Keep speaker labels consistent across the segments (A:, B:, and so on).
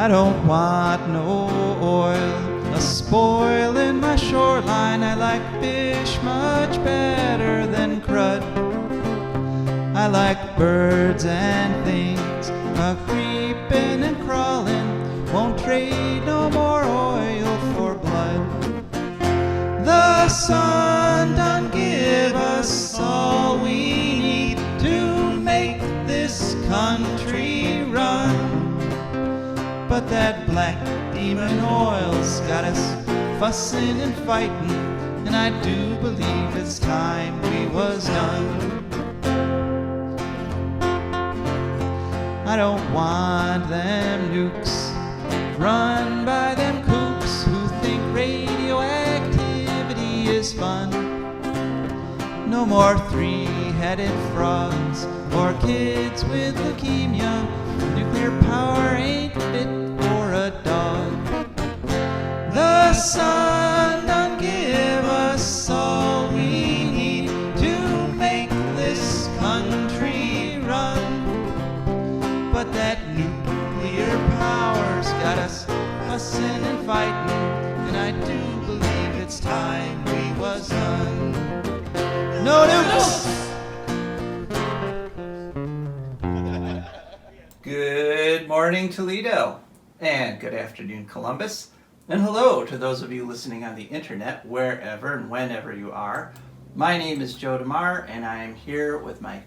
A: I don't want no oil, a spoil in my shoreline. I like fish much better than crud. I like birds and things, a-creeping and crawling. Won't trade no more oil for blood. The sun done give us all we need to make this country run. But that black demon oil's got us fussing and fighting, and I do believe it's time we was done. I don't want them nukes run by them kooks who think radioactivity is fun. No more three-headed frogs or kids with leukemia. Nuclear power ain't fit for a dog. The sun done give us all we need to make this country run. But that nuclear power's got us fussing and fighting, and I do believe it's time we was done. No nukes! Good morning, Toledo, and good afternoon, Columbus, and hello to those of you listening on the internet, wherever and whenever you are. My name is Joe DeMare, and I am here with my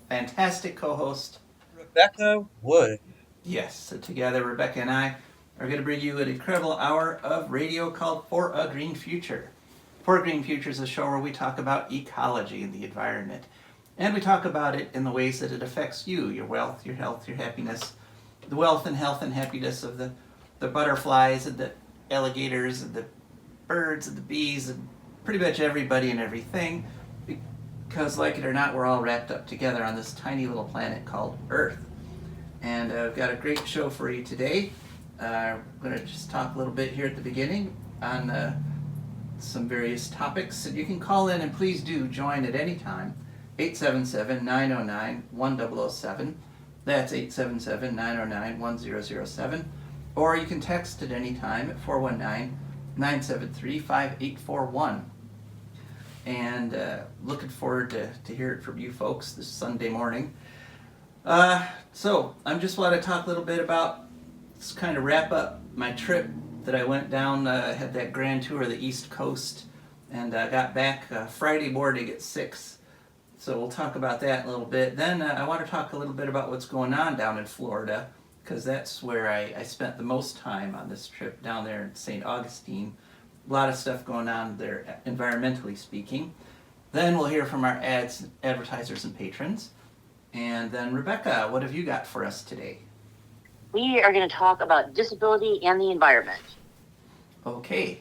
A: fantastic co-host,
B: Rebecca Wood.
A: Yes, so together Rebecca and I are going to bring you an incredible hour of radio called For a Green Future. For a Green Future is a show where we talk about ecology and the environment. And we talk about it in the ways that it affects you, your wealth, your health, your happiness, the wealth and health and happiness of the butterflies and the alligators and the birds and the bees and pretty much everybody and everything. Because like it or not, we're all wrapped up together on this tiny little planet called Earth. And I've got a great show for you today. I'm going to just talk a little bit here at the beginning on some various topics. And you can call in and please do join at any time. 877-909-1007. That's 877-909-1007. Or you can text at any time at 419-973-5841. And looking forward to hear it from you folks this Sunday morning. So I'm just want to talk a little bit about, just kind of wrap up my trip that I went down, had that grand tour of the East Coast, and got back Friday morning at 6. So we'll talk about that in a little bit. Then I want to talk a little bit about what's going on down in Florida, because that's where I spent the most time on this trip down there in St. Augustine. A lot of stuff going on there, environmentally speaking. Then we'll hear from our advertisers and patrons. And then Rebecca, what have you got for us today?
C: We are going to talk about disability and the environment.
A: Okay.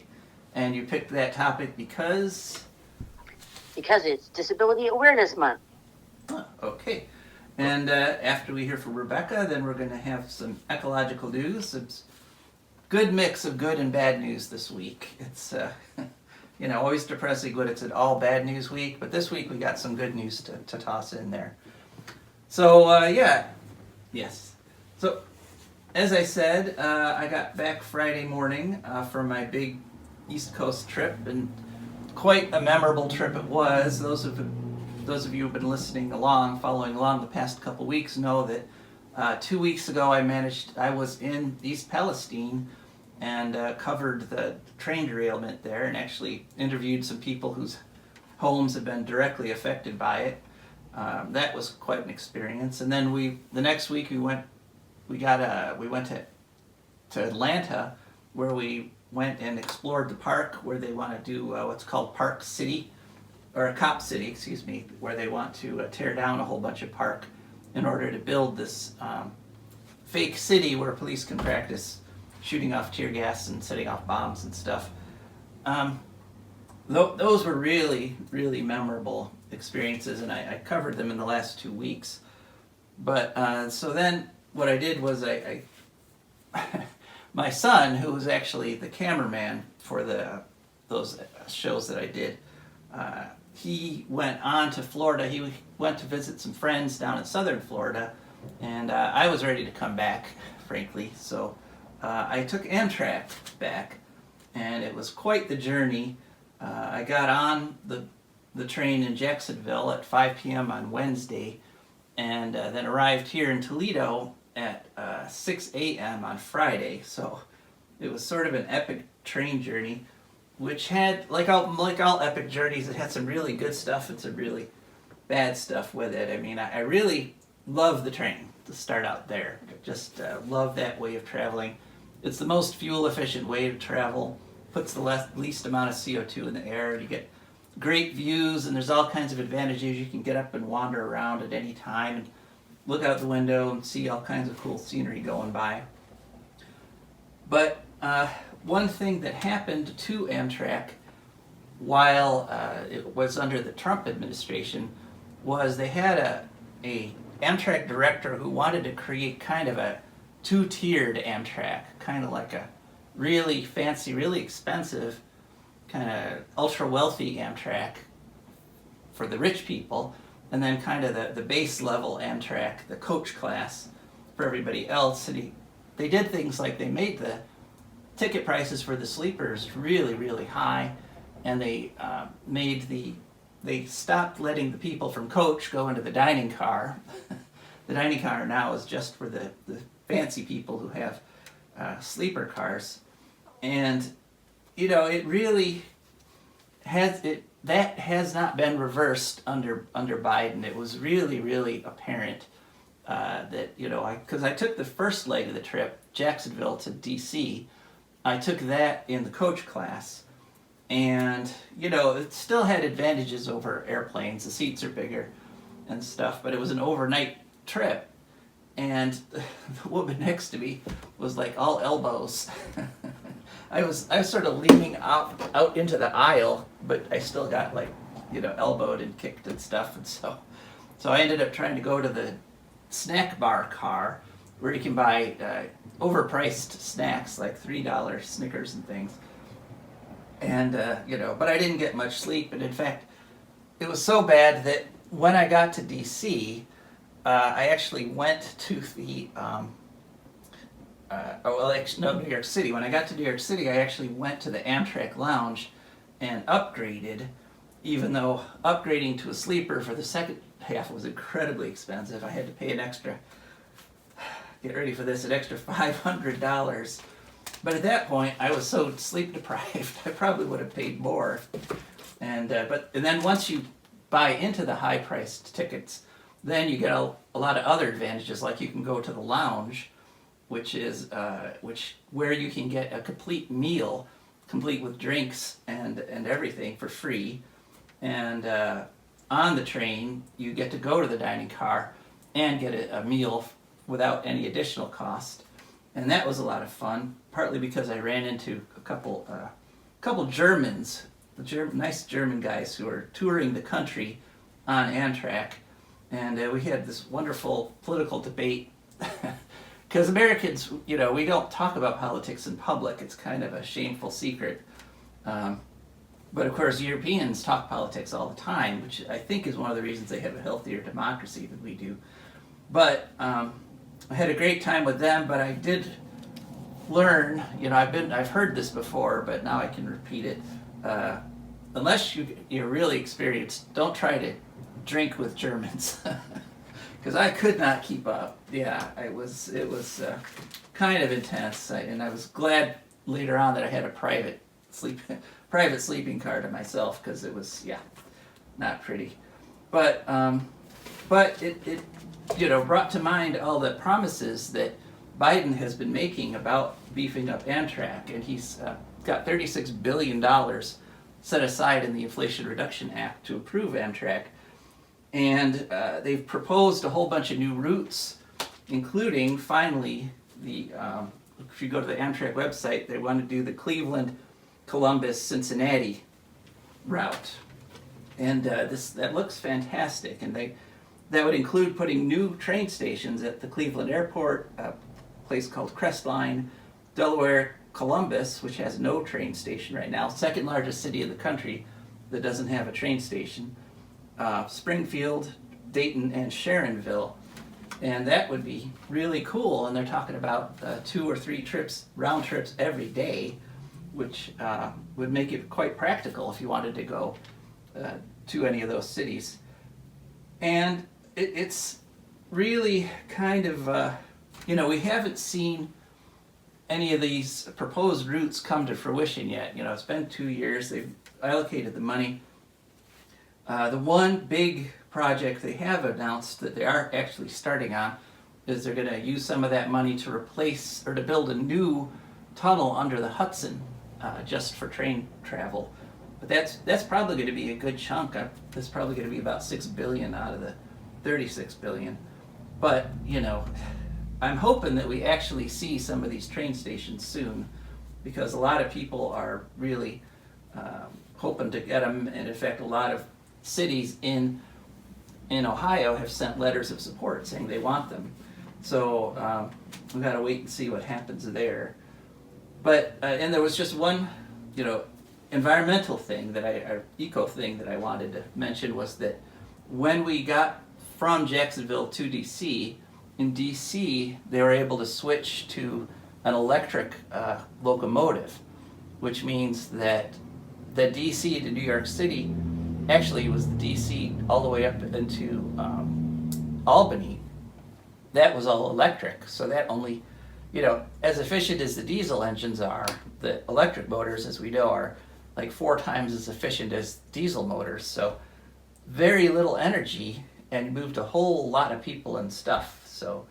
A: And you picked that topic because?
C: Because it's Disability Awareness Month.
A: Okay. And after we hear from Rebecca, then we're going to have some ecological news. Some good mix of good and bad news this week. It's, always depressing when it's an all bad news week, but this week we got some good news to toss in there. So, yes. So, as I said, I got back Friday morning from my big East Coast trip, and quite a memorable trip it was. Those of you who've been listening along, following along the past couple weeks know that 2 weeks ago I was in East Palestine and covered the train derailment there, and actually interviewed some people whose homes have been directly affected by it. That was quite an experience. And then the next week we went to Atlanta, where we went and explored the park where they want to do what's called Park City, or Cop City, excuse me, where they want to tear down a whole bunch of park in order to build this fake city where police can practice shooting off tear gas and setting off bombs and stuff. Those were really, really memorable experiences, and I covered them in the last 2 weeks. But so then what I did was I my son, who was actually the cameraman for those shows that I did, he went on to Florida. He went to visit some friends down in southern Florida, and I was ready to come back, frankly. So I took Amtrak back, and it was quite the journey. I got on the train in Jacksonville at 5 p.m. on Wednesday, and then arrived here in Toledo at 6 a.m. on Friday. So it was sort of an epic train journey, which had, like all epic journeys, it had some really good stuff and some really bad stuff with it. I mean, I really love the train, to start out there. Just love that way of traveling. It's the most fuel efficient way to travel, puts the least amount of CO2 in the air. You get great views, and there's all kinds of advantages. You can get up and wander around at any time and look out the window and see all kinds of cool scenery going by. But one thing that happened to Amtrak while it was under the Trump administration was they had a Amtrak director who wanted to create kind of a two-tiered Amtrak, kind of like a really fancy, really expensive, kind of ultra-wealthy Amtrak for the rich people, and then kind of the base level Amtrak, the coach class, for everybody else. And they did things like they made the ticket prices for the sleepers really, really high, and they stopped letting the people from coach go into the dining car. The dining car now is just for the fancy people who have sleeper cars. And, you know, it really that has not been reversed under Biden. It was really, really apparent that, you know, because I took the first leg of the trip, Jacksonville to DC, I took that in the coach class. And, you know, it still had advantages over airplanes. The seats are bigger and stuff, but it was an overnight trip. And the woman next to me was like all elbows. I was sort of leaning out into the aisle, but I still got, like, you know, elbowed and kicked and stuff. And so I ended up trying to go to the snack bar car where you can buy overpriced snacks like $3 Snickers and things. And, you know, but I didn't get much sleep. And in fact, it was so bad that when I got to DC, I actually went to the, New York City. When I got to New York City, I actually went to the Amtrak lounge and upgraded, even though upgrading to a sleeper for the second half was incredibly expensive. I had to pay an extra, get ready for this, an extra $500. But at that point, I was so sleep deprived, I probably would have paid more. And then once you buy into the high-priced tickets, then you get a lot of other advantages, like you can go to the lounge, which is where you can get a complete meal, complete with drinks and everything for free. And on the train, you get to go to the dining car and get a meal without any additional cost. And that was a lot of fun, partly because I ran into a couple Germans, nice German guys who were touring the country on Amtrak. And we had this wonderful political debate. Because Americans, you know, we don't talk about politics in public. It's kind of a shameful secret. But of course, Europeans talk politics all the time, which I think is one of the reasons they have a healthier democracy than we do. But I had a great time with them, but I did learn, you know, I've heard this before, but now I can repeat it. Unless you're really experienced, don't try to drink with Germans, because I could not keep up. Yeah, it was kind of intense, and I was glad later on that I had a private sleeping car to myself, because it was, yeah, not pretty. But it you know, brought to mind all the promises that Biden has been making about beefing up Amtrak, and he's got $36 billion set aside in the Inflation Reduction Act to improve Amtrak. And they've proposed a whole bunch of new routes, including, finally, if you go to the Amtrak website, they want to do the Cleveland, Columbus, Cincinnati route. And that looks fantastic. And that would include putting new train stations at the Cleveland Airport, a place called Crestline, Delaware, Columbus, which has no train station right now, second largest city in the country that doesn't have a train station, Springfield, Dayton, and Sharonville. And that would be really cool. And they're talking about 2 or 3 round trips every day, which would make it quite practical if you wanted to go to any of those cities. And it's really kind of, we haven't seen any of these proposed routes come to fruition yet. It's been 2 years, they've allocated the money. The one big project they have announced that they are actually starting on is they're going to use some of that money to replace or to build a new tunnel under the Hudson just for train travel. But that's probably going to be a good chunk. That's probably going to be about $6 billion out of the $36 billion. But I'm hoping that we actually see some of these train stations soon, because a lot of people are really hoping to get them. And in fact, a lot of cities in Ohio have sent letters of support saying they want them. So we've got to wait and see what happens there. But and there was just one, environmental thing eco thing that I wanted to mention, was that when we got from Jacksonville to DC, in DC they were able to switch to an electric locomotive, which means that the DC to New York City actually was the DC all the way up into Albany. That was all electric, so that only, as efficient as the diesel engines are, the electric motors, as we know, are like 4 times as efficient as diesel motors. So very little energy, and moved a whole lot of people and stuff. So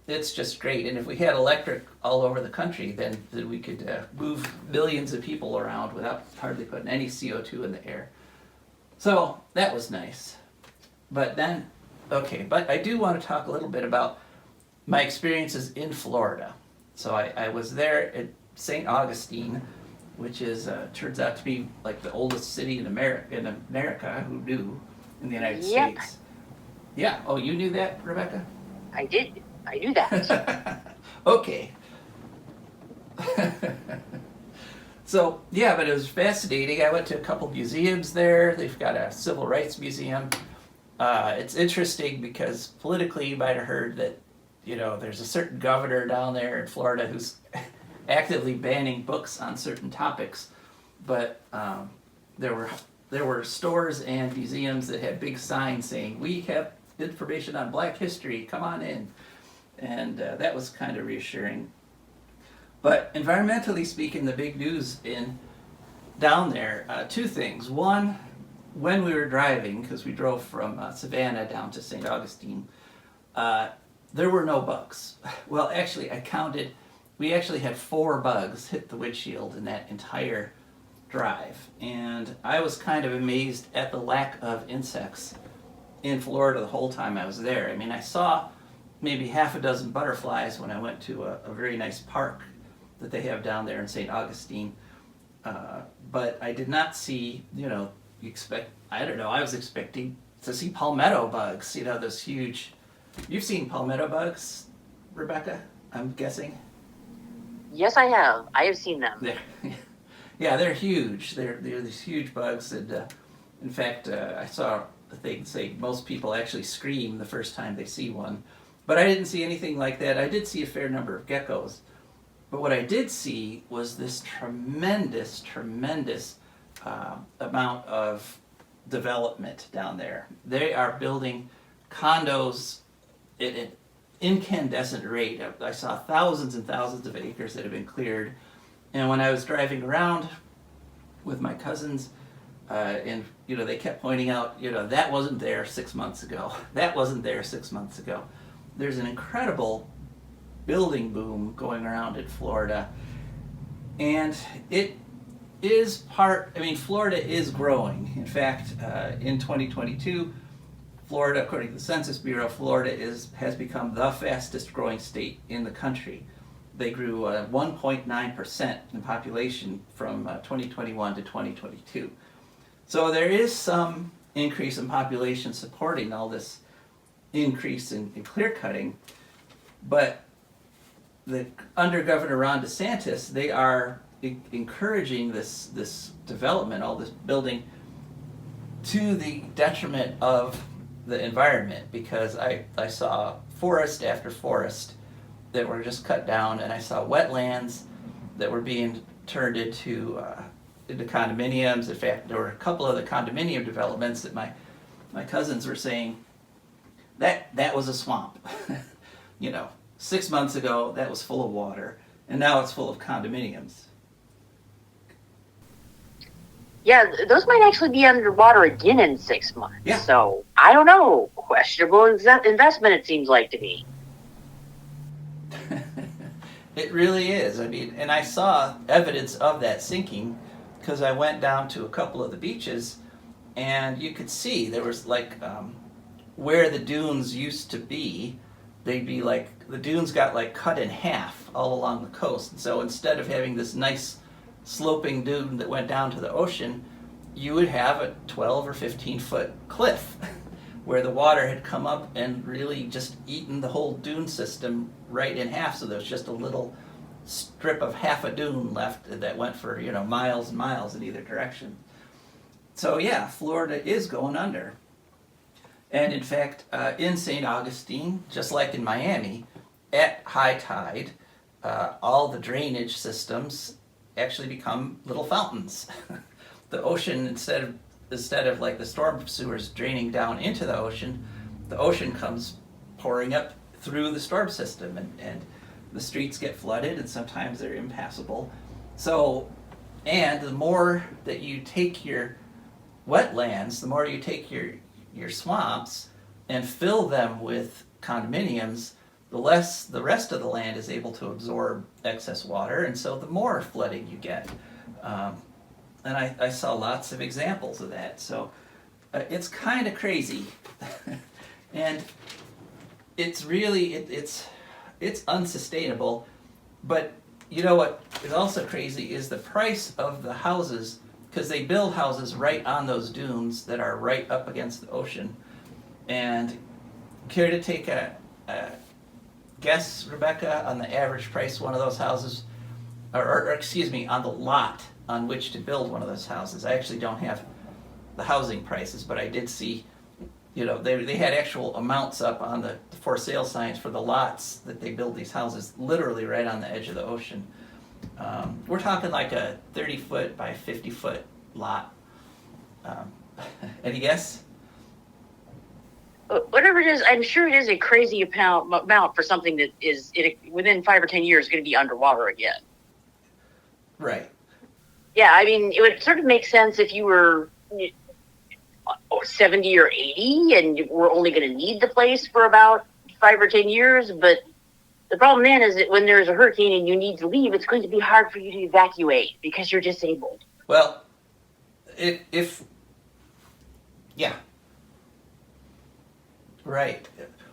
A: it's just great. And if we had electric all over the country, then we could move millions of people around without hardly putting any CO2 in the air. So that was nice. But I do want to talk a little bit about my experiences in Florida. So I was there at St. Augustine, which is turns out to be like the oldest city in America. Who knew? In the United States. Yeah. Oh, you knew that, Rebecca?
C: I did. I knew that.
A: Okay. So, yeah, but it was fascinating. I went to a couple museums there. They've got a civil rights museum. It's interesting because politically you might have heard that, there's a certain governor down there in Florida who's actively banning books on certain topics. But there were stores and museums that had big signs saying, "We have information on Black history, come on in." And that was kind of reassuring. But environmentally speaking, the big news down there, 2 things. One, when we were driving, because we drove from Savannah down to St. Augustine, there were no bugs. Well, actually, I counted. We actually had 4 bugs hit the windshield in that entire drive. And I was kind of amazed at the lack of insects in Florida the whole time I was there. I mean, I saw maybe half a dozen butterflies when I went to a very nice park that they have down there in St. Augustine. But I did not see, I was expecting to see palmetto bugs, those huge. You've seen palmetto bugs, Rebecca, I'm guessing?
C: Yes, I have. I have seen them.
A: Yeah, they're huge. They're these huge bugs. And in fact, I saw a thing say most people actually scream the first time they see one. But I didn't see anything like that. I did see a fair number of geckos. But what I did see was this tremendous amount of development down there. They are building condos at an incandescent rate. I saw thousands and thousands of acres that have been cleared. And when I was driving around with my cousins, and they kept pointing out, that wasn't there 6 months ago. That wasn't there 6 months ago. There's an incredible building boom going around in Florida, and it is Florida is growing. In fact, in 2022, Florida, according to the Census Bureau, Florida has become the fastest growing state in the country. They grew 1.9% in population from 2021 to 2022. So there is some increase in population supporting all this increase in clear cutting, but under Governor Ron DeSantis, they are encouraging this development, all this building, to the detriment of the environment, because I saw forest after forest that were just cut down, and I saw wetlands that were being turned into condominiums. In fact, there were a couple of the condominium developments that my cousins were saying that was a swamp. 6 months ago that was full of water, and now it's full of condominiums.
C: Yeah, those might actually be underwater again in 6 months.
A: Yeah.
C: So, I don't know. Questionable investment, it seems like to me.
A: It really is. I mean, and I saw evidence of that sinking because I went down to a couple of the beaches, and you could see there was where the dunes used to be. They'd be the dunes got cut in half all along the coast. And so instead of having this nice sloping dune that went down to the ocean, you would have a 12 or 15-foot cliff where the water had come up and really just eaten the whole dune system right in half. So there was just a little strip of half a dune left that went for miles and miles in either direction. So yeah, Florida is going under. And in fact, in St. Augustine, just like in Miami, at high tide, all the drainage systems actually become little fountains. The ocean, instead of like the storm sewers draining down into the ocean comes pouring up through the storm system, and the streets get flooded, and sometimes they're impassable. So, and the more that you take your wetlands, the more you take your swamps and fill them with condominiums, the less the rest of the land is able to absorb excess water, and so the more flooding you get. And I saw lots of examples of that. So it's kind of crazy. And it's really, it's unsustainable. But you know what is also crazy is the price of the houses, because they build houses right on those dunes that are right up against the ocean. And care to take a guess, Rebecca, on the average price one of those houses, or excuse me, on the lot on which to build one of those houses? I actually don't have the housing prices, but I did see, they had actual amounts up on the for sale signs for the lots that they build these houses literally right on the edge of the ocean. We're talking like a 30-foot by 50-foot lot. Any guess?
C: Whatever it is, I'm sure it is a crazy amount for something that is within 5 or 10 years going to be underwater again.
A: Right.
C: Yeah, I mean, it would sort of make sense if you were 70 or 80 and you were only going to need the place for about 5 or 10 years. But the problem then is that when there's a hurricane and you need to leave, it's going to be hard for you to evacuate because you're disabled.
A: Well, yeah. Right.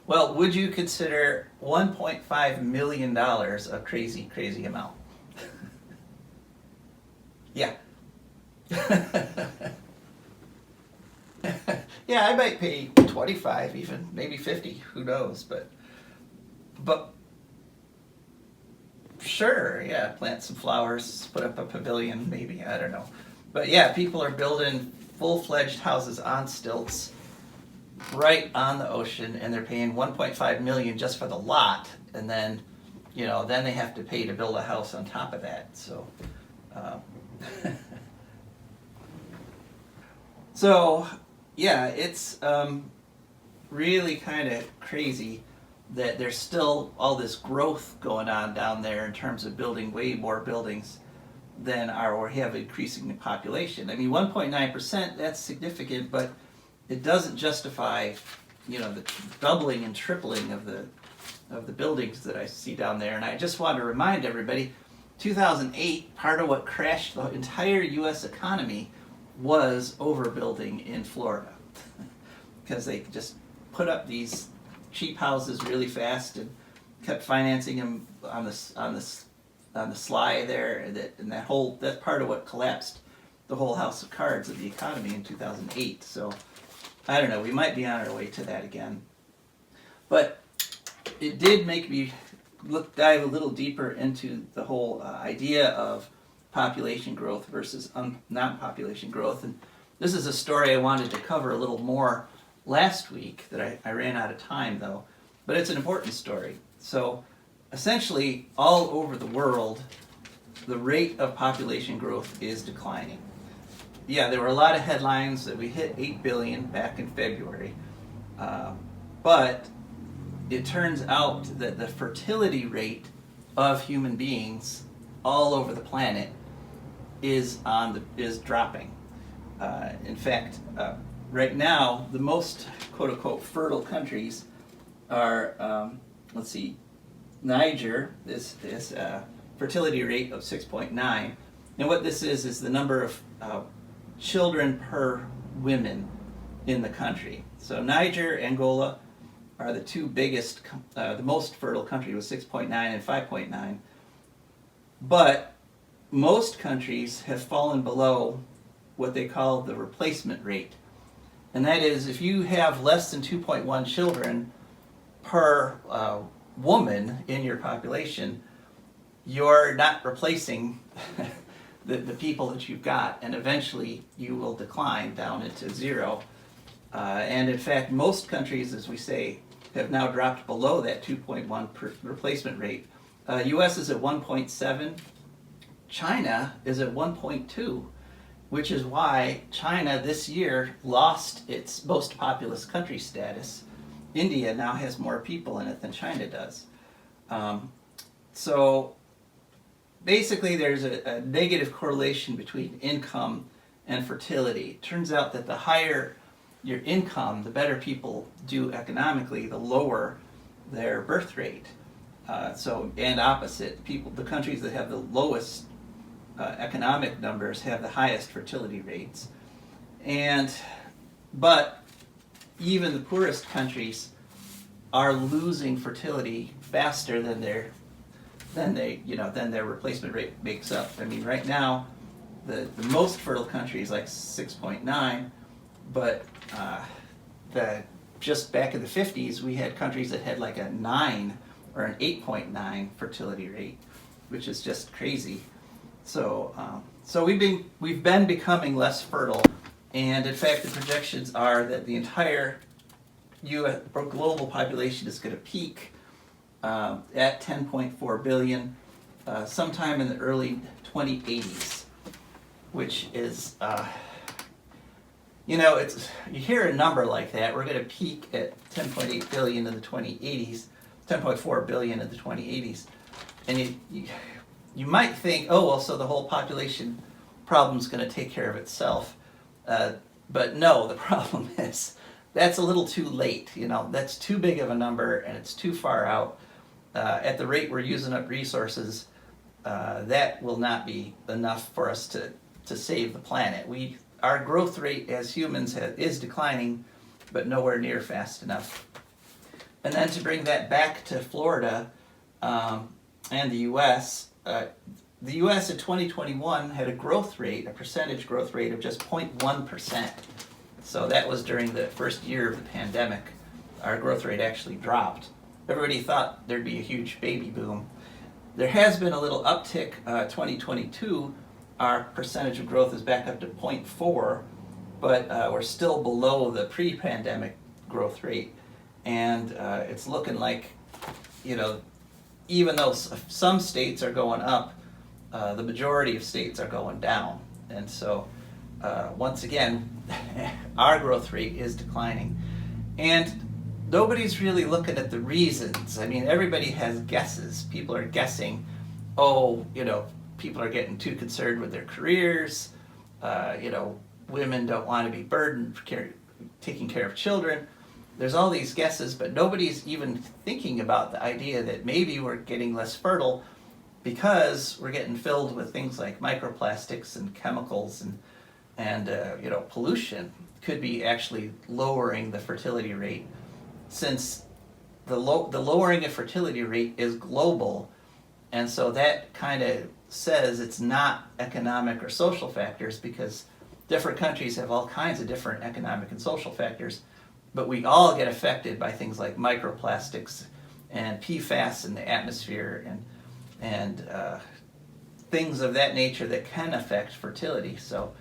A: Well, would you consider $1.5 million a crazy, crazy amount? Yeah. Yeah, I might pay 25, even maybe 50. Who knows? But sure, yeah. Plant some flowers, put up a pavilion, maybe. I don't know. But yeah, people are building full-fledged houses on stilts right on the ocean, and they're paying 1.5 million just for the lot, and then then they have to pay to build a house on top of that. So so yeah, it's really kind of crazy that there's still all this growth going on down there in terms of building way more buildings than we have increasing the population. I mean, 1.9%, that's significant, but it doesn't justify, the doubling and tripling of the buildings that I see down there. And I just want to remind everybody, 2008, part of what crashed the entire U.S. economy was overbuilding in Florida, because they just put up these cheap houses really fast and kept financing them on the sly there, and that's part of what collapsed the whole house of cards of the economy in 2008. So I don't know, we might be on our way to that again. But it did make me dive a little deeper into the whole idea of population growth versus non-population growth. And this is a story I wanted to cover a little more last week that I ran out of time though, but it's an important story. So essentially, all over the world, the rate of population growth is declining. Yeah, there were a lot of headlines that we hit 8 billion back in February, but it turns out that the fertility rate of human beings all over the planet is dropping. In fact, right now, the most quote unquote fertile countries are, let's see, Niger, this fertility rate of 6.9. And what this is the number of children per women in the country. So Niger, Angola are the two biggest, the most fertile country with 6.9 and 5.9. But most countries have fallen below what they call the replacement rate. And that is, if you have less than 2.1 children per woman in your population, you're not replacing the people that you've got, and eventually you will decline down into zero. And in fact, most countries, as we say, have now dropped below that 2.1 replacement rate. US is at 1.7. China is at 1.2, which is why China this year lost its most populous country status. India now has more people in it than China does. So basically there's a negative correlation between income and fertility. It turns out that the higher your income, the better people do economically, the lower their birth rate. And opposite, the countries that have the lowest economic numbers have the highest fertility rates. But even the poorest countries are losing fertility faster than their replacement rate makes up. I mean, right now, the most fertile country is like 6.9, but just back in the 50s, we had countries that had like a 9 or an 8.9 fertility rate, which is just crazy. So we've been becoming less fertile, and in fact, the projections are that the entire U.S. global population is going to peak at 10.4 billion sometime in the early 2080s, which is, you hear a number like that, we're going to peak at 10.8 billion in the 2080s, 10.4 billion in the 2080s, and you might think, oh, well, so the whole population problem is going to take care of itself. But no, the problem is that's a little too late. That's too big of a number, and it's too far out. At the rate we're using up resources, that will not be enough for us to save the planet. Our growth rate as humans is declining, but nowhere near fast enough. And then to bring that back to Florida and the U.S., the U.S. in 2021 had a percentage growth rate of just 0.1%. So that was during the first year of the pandemic. Our growth rate actually dropped. Everybody thought there'd be a huge baby boom. There has been a little uptick. 2022, our percentage of growth is back up to 0.4, but we're still below the pre-pandemic growth rate. And it's looking like, even though some states are going up, the majority of states are going down. And so, once again, our growth rate is declining. And nobody's really looking at the reasons. I mean, everybody has guesses. People are guessing, people are getting too concerned with their careers. Women don't want to be burdened taking care of children. There's all these guesses, but nobody's even thinking about the idea that maybe we're getting less fertile because we're getting filled with things like microplastics and chemicals and pollution could be actually lowering the fertility rate, since the lowering of fertility rate is global, and so that kind of says it's not economic or social factors, because different countries have all kinds of different economic and social factors, but we all get affected by things like microplastics and PFAS in the atmosphere and things of that nature that can affect fertility. So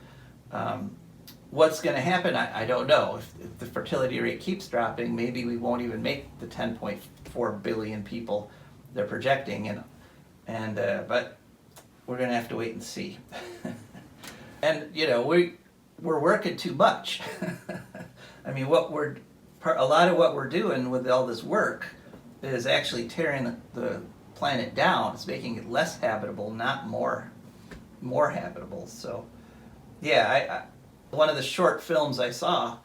A: what's going to happen, I don't know. If the fertility rate keeps dropping, maybe we won't even make the 10.4 billion people they're projecting, but we're going to have to wait and see. And we're working too much. I mean, a lot of what we're doing with all this work is actually tearing the planet down. It's making it less habitable, not more habitable. So, yeah, one of the short films I saw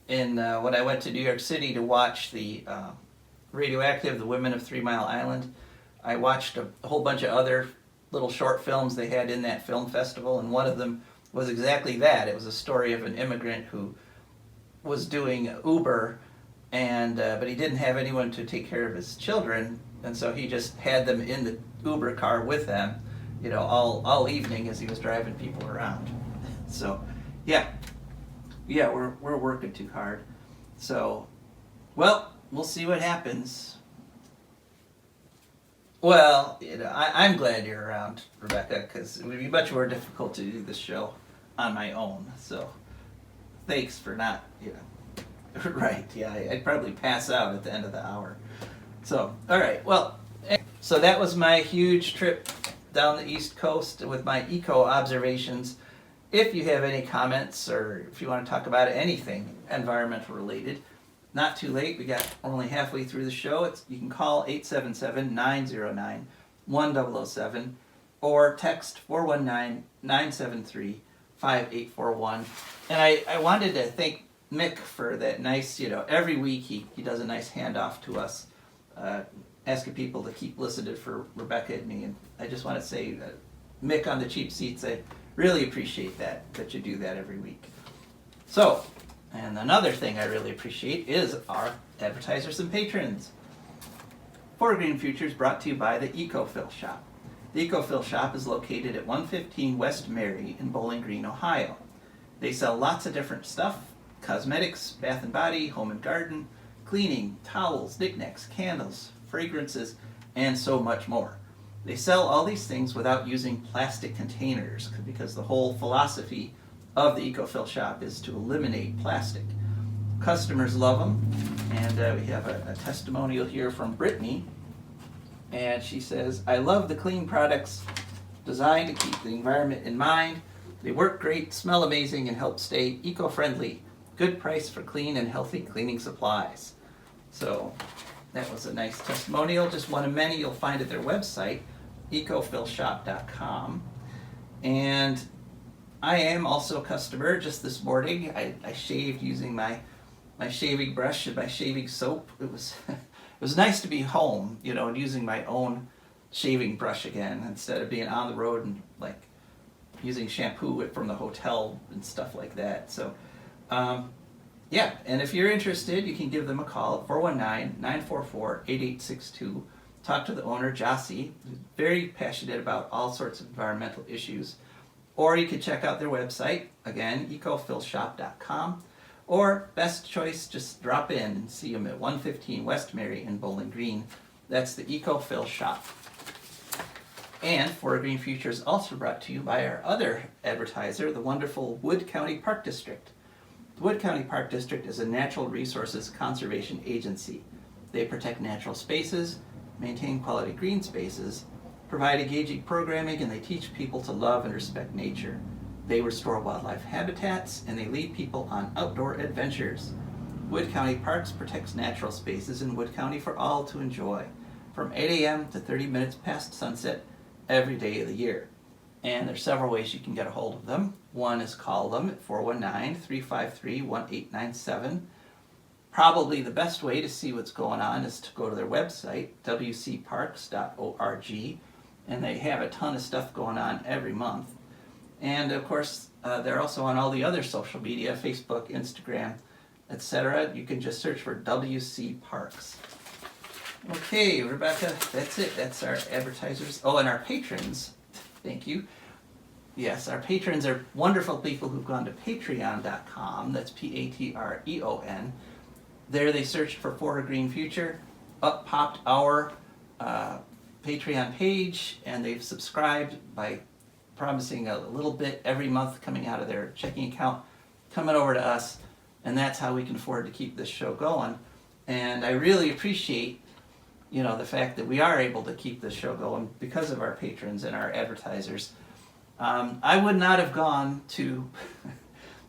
A: when I went to New York City to watch the Radioactive, The Women of 3 Mile Island, I watched a whole bunch of other little short films they had in that film festival, and one of them was exactly that. It was a story of an immigrant who was doing Uber, but he didn't have anyone to take care of his children, and so he just had them in the Uber car with them, all evening as he was driving people around. So, yeah, we're working too hard. So, well, we'll see what happens. Well, I'm glad you're around, Rebecca, because it would be much more difficult to do this show on my own. So, thanks for not, right, yeah, I'd probably pass out at the end of the hour. So, all right, well, so that was my huge trip down the East Coast with my eco observations. If you have any comments or if you want to talk about anything environmental related, not too late. We're only halfway through the show. You can call 877-909-1007 or text 419-973-5841. And I wanted to thank Mick for that nice, every week he does a nice handoff to us, asking people to keep listening for Rebecca and me. And I just want to say, Mick on the cheap seats, I really appreciate that you do that every week. So, and another thing I really appreciate is our advertisers and patrons. For Green Futures brought to you by the Ecofill Shop. The Ecofill Shop is located at 115 West Mary in Bowling Green, Ohio. They sell lots of different stuff: cosmetics, bath and body, home and garden, cleaning, towels, knickknacks, candles, fragrances, and so much more. They sell all these things without using plastic containers, because the whole philosophy of the Ecofill Shop is to eliminate plastic. Customers love them, and we have a testimonial here from Brittany, and she says, "I love the clean products designed to keep the environment in mind. They work great, smell amazing, and help stay eco-friendly. Good price for clean and healthy cleaning supplies." So that was a nice testimonial, just one of many you'll find at their website, ecofillshop.com. And I am also a customer. Just this morning, I shaved using my shaving brush and my shaving soap. It was it was nice to be home, and using my own shaving brush again instead of being on the road and using shampoo from the hotel and stuff like that. So, yeah. And if you're interested, you can give them a call at 419-944-8862. Talk to the owner, Jossie, who's very passionate about all sorts of environmental issues. Or you can check out their website, again, ecofillshop.com. Or, best choice, just drop in and see them at 115 West Mary in Bowling Green. That's the Ecofill Shop. And For Green Future is also brought to you by our other advertiser, the wonderful Wood County Park District. The Wood County Park District is a natural resources conservation agency. They protect natural spaces, maintain quality green spaces, provide engaging programming, and they teach people to love and respect nature. They restore wildlife habitats, and they lead people on outdoor adventures. Wood County Parks protects natural spaces in Wood County for all to enjoy, from 8 a.m. to 30 minutes past sunset every day of the year. And there's several ways you can get a hold of them. One is call them at 419-353-1897. Probably the best way to see what's going on is to go to their website, wcparks.org, and they have a ton of stuff going on every month. And of course, they're also on all the other social media, Facebook, Instagram, etc. You can just search for WC Parks. Okay, Rebecca, that's it. That's our advertisers. Oh, and our patrons. Thank you. Yes, our patrons are wonderful people who've gone to patreon.com. That's Patreon. There they searched for A Green Future. Up popped our Patreon page, and they've subscribed by promising a little bit every month coming out of their checking account coming over to us, and that's how we can afford to keep this show going. And I really appreciate, the fact that we are able to keep this show going because of our patrons and our advertisers. I would not have gone to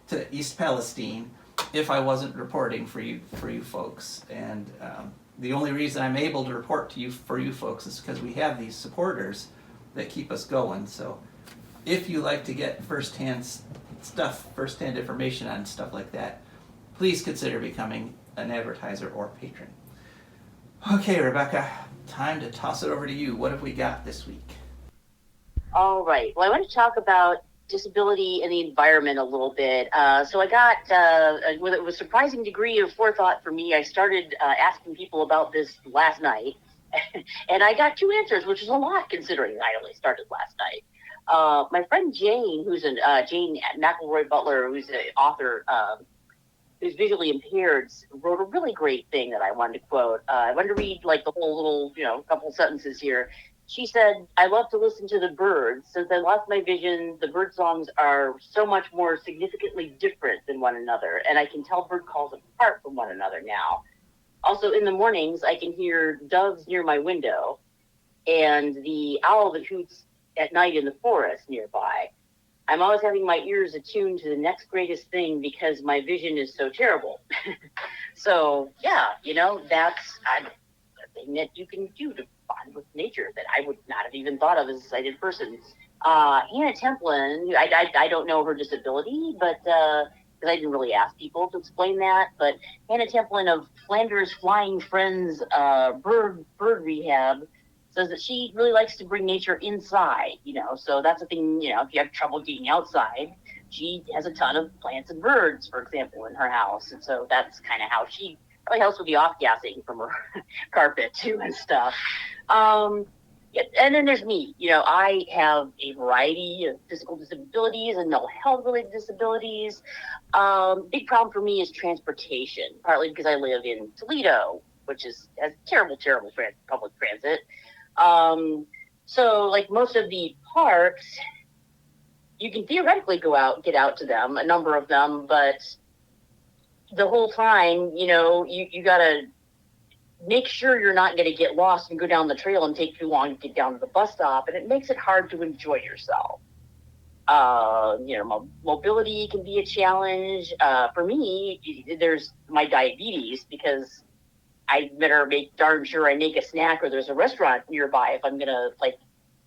A: to East Palestine if I wasn't reporting for you folks. And the only reason I'm able to report to you for you folks is because we have these supporters that keep us going. So if you like to get firsthand information on stuff like that, please consider becoming an advertiser or patron. Okay, Rebecca, time to toss it over to you. What have we got this week?
C: All right. Well, I want to talk about disability and the environment a little bit. So I got, with a surprising degree of forethought for me, I started asking people about this last night. And I got 2 answers, which is a lot considering I only started last night. My friend Jane, Jane McElroy Butler, who's an author who's visually impaired, wrote a really great thing that I wanted to quote. I wanted to read like the whole little, couple sentences here. She said, "I love to listen to the birds. Since I lost my vision, the bird songs are so much more significantly different than one another, and I can tell bird calls apart from one another now. Also, in the mornings, I can hear doves near my window and the owl that hoots at night in the forest nearby. I'm always having my ears attuned to the next greatest thing because my vision is so terrible." So, yeah, that's a thing that you can do to bond with nature that I would not have even thought of as a sighted person. Hannah Templin, I don't know her disability, but because I didn't really ask people to explain that, but Hannah Templin of Flanders Flying Friends Bird Rehab says that she really likes to bring nature inside, so that's the thing, if you have trouble getting outside, she has a ton of plants and birds, for example, in her house, and so that's kind of how she probably helps with the off-gassing from her carpet, too, and stuff. Yeah, and then there's me. I have a variety of physical disabilities and mental health-related disabilities. Big problem for me is transportation, partly because I live in Toledo, which has terrible, terrible public transit. So, like most of the parks, you can theoretically get out to them, a number of them, but the whole time, you gotta make sure you're not going to get lost and go down the trail and take too long to get down to the bus stop, and it makes it hard to enjoy yourself. Mobility can be a challenge. For me, there's my diabetes, because I better make darn sure I make a snack or there's a restaurant nearby if I'm going to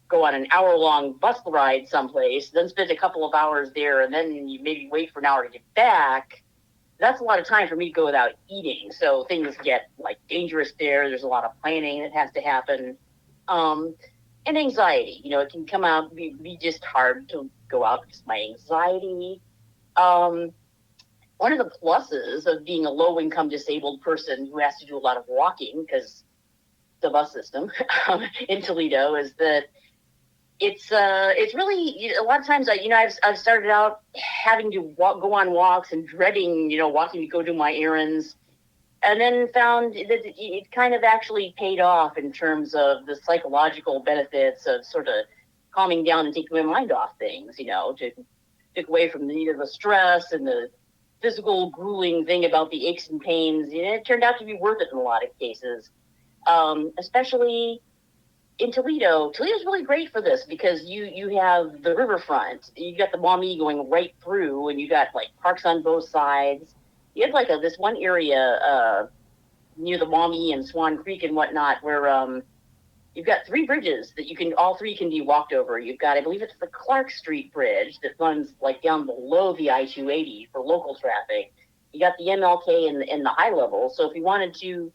C: go on an hour-long bus ride someplace, then spend a couple of hours there, and then you maybe wait for an hour to get back. That's a lot of time for me to go without eating. So things get dangerous there. There's a lot of planning that has to happen. And anxiety, it can come out, be just hard to go out because of my anxiety. One of the pluses of being a low-income disabled person who has to do a lot of walking because the bus system in Toledo is that it's really, a lot of times I've started out having to go on walks and dreading walking to go do my errands, and then found that it kind of actually paid off in terms of the psychological benefits of sort of calming down and taking my mind off things, to take away from the stress and the physical grueling thing about the aches and pains. It turned out to be worth it in a lot of cases, especially in Toledo. Toledo's really great for this because you have the riverfront, you got the Maumee going right through, and you got parks on both sides. You have this one area near the Maumee and Swan Creek and whatnot where you've got 3 bridges that all 3 can be walked over. You've got, I believe it's the Clark Street Bridge that runs down below the I-280 for local traffic. You got the MLK and the high level. So if you wanted to,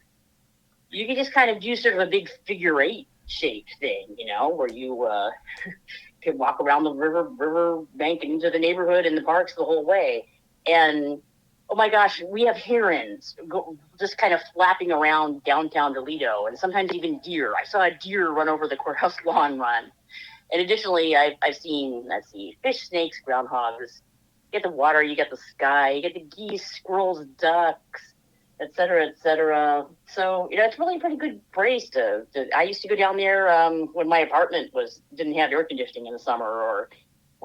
C: you could just kind of do sort of a big figure 8 shaped thing, where you can walk around the river bank and into the neighborhood and the parks the whole way. And oh my gosh, we have herons just kind of flapping around downtown Toledo, and sometimes even deer. I saw a deer run over the courthouse lawn run. And additionally, I've seen, fish, snakes, groundhogs. You get the water, you get the sky, you get the geese, squirrels, ducks, et cetera, et cetera. So, it's really a pretty good place I used to go down there when my apartment didn't have air conditioning in the summer, or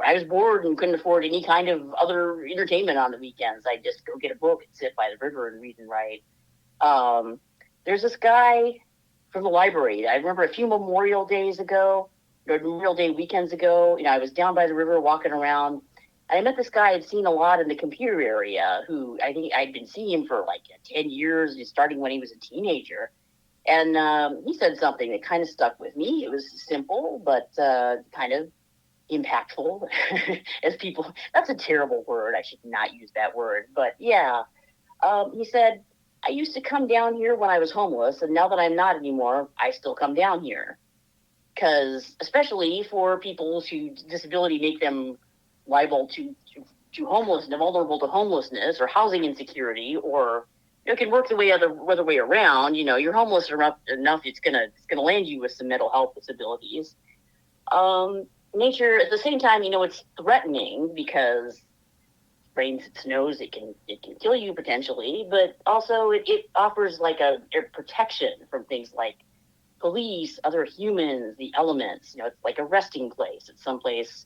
C: I was bored and couldn't afford any kind of other entertainment on the weekends, I'd just go get a book and sit by the river and read and write. There's this guy from the library. I remember a few Memorial Days ago, or Memorial Day weekends ago, I was down by the river walking around. And I met this guy I'd seen a lot in the computer area, who I think I'd been seeing him for like 10 years, starting when he was a teenager. And he said something that kind of stuck with me. It was simple, but kind of impactful. As people, that's a terrible word. I should not use that word. But yeah, he said, I used to come down here when I was homeless, and now that I'm not anymore, I still come down here. Because especially for people whose disability make them liable to homelessness, vulnerable to homelessness or housing insecurity, or it can work the other way around. You're homeless enough, it's gonna land you with some mental health disabilities. Nature, at the same time, it's threatening because rains its nose, it can kill you potentially, but also it offers like a protection from things like police, other humans, the elements. It's like a resting place. It's someplace